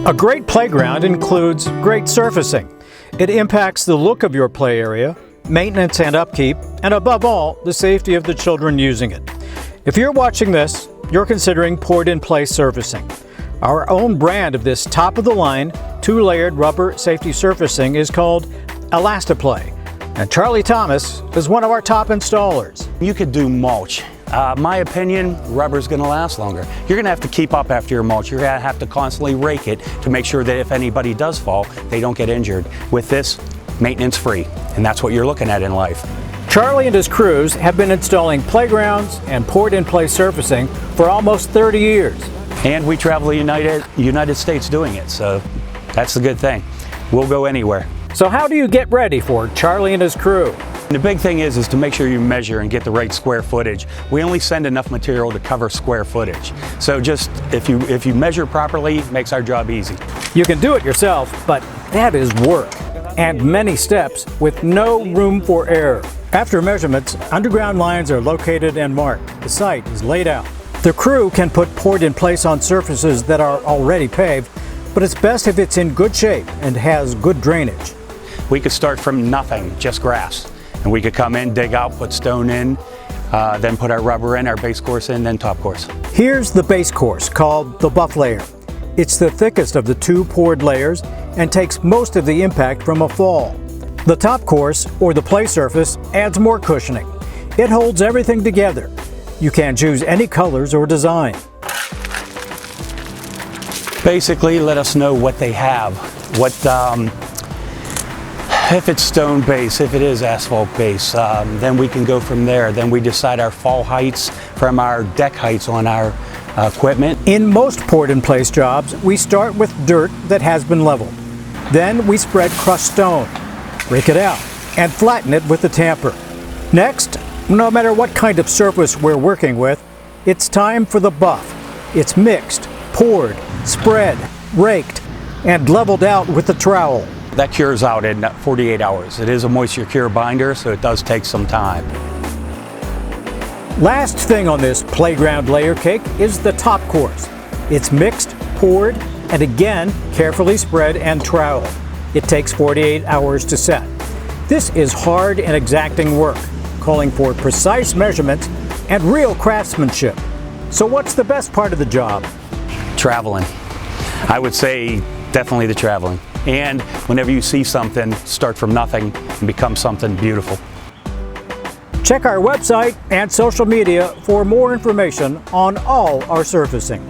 A great playground includes great surfacing. It impacts the look of your play area, maintenance and upkeep, and above all, the safety of the children using it. If you're watching this, you're considering poured-in-play surfacing. Our own brand of this top-of-the-line, two-layered rubber safety surfacing is called Elastiplay, and Charlie Thomas is one of our top installers. You could do mulch. My opinion, rubber's going to last longer. You're going to have to keep up after your mulch. You're going to have to constantly rake it to make sure that if anybody does fall, they don't get injured. With this, maintenance free, and that's what you're looking at in life. Charlie and his crews have been installing playgrounds and poured-in-play surfacing for almost 30 years. And we travel the United States doing it, so that's the good thing. We'll go anywhere. So how do you get ready for Charlie and his crew? The big thing is to make sure you measure and get the right square footage. We only send enough material to cover square footage. So just if you measure properly, it makes our job easy. You can do it yourself, but that is work and many steps with no room for error. After measurements, underground lines are located and marked. The site is laid out. The crew can put poured in place on surfaces that are already paved, but it's best if it's in good shape and has good drainage. We could start from nothing, just grass. And we could come in, dig out, put stone in, then put our rubber in, our base course in, then top course. Here's the base course, called the buff layer. It's the thickest of the two poured layers and takes most of the impact from a fall. The top course, or the play surface, adds more cushioning. It holds everything together. You can choose any colors or design. Basically, let us know what they have. If it's stone base, if it is asphalt base, then we can go from there. Then we decide our fall heights from our deck heights on our equipment. In most poured-in-place jobs, we start with dirt that has been leveled. Then we spread crushed stone, rake it out, and flatten it with the tamper. Next, no matter what kind of surface we're working with, it's time for the buff. It's mixed, poured, spread, raked, and leveled out with the trowel. That cures out in 48 hours. It is a moisture cure binder, so it does take some time. Last thing on this playground layer cake is the top course. It's mixed, poured, and again carefully spread and troweled. It takes 48 hours to set. This is hard and exacting work, calling for precise measurements and real craftsmanship. So what's the best part of the job? Traveling. I would say definitely the traveling. And whenever you see something, start from nothing and become something beautiful. Check our website and social media for more information on all our surfacing.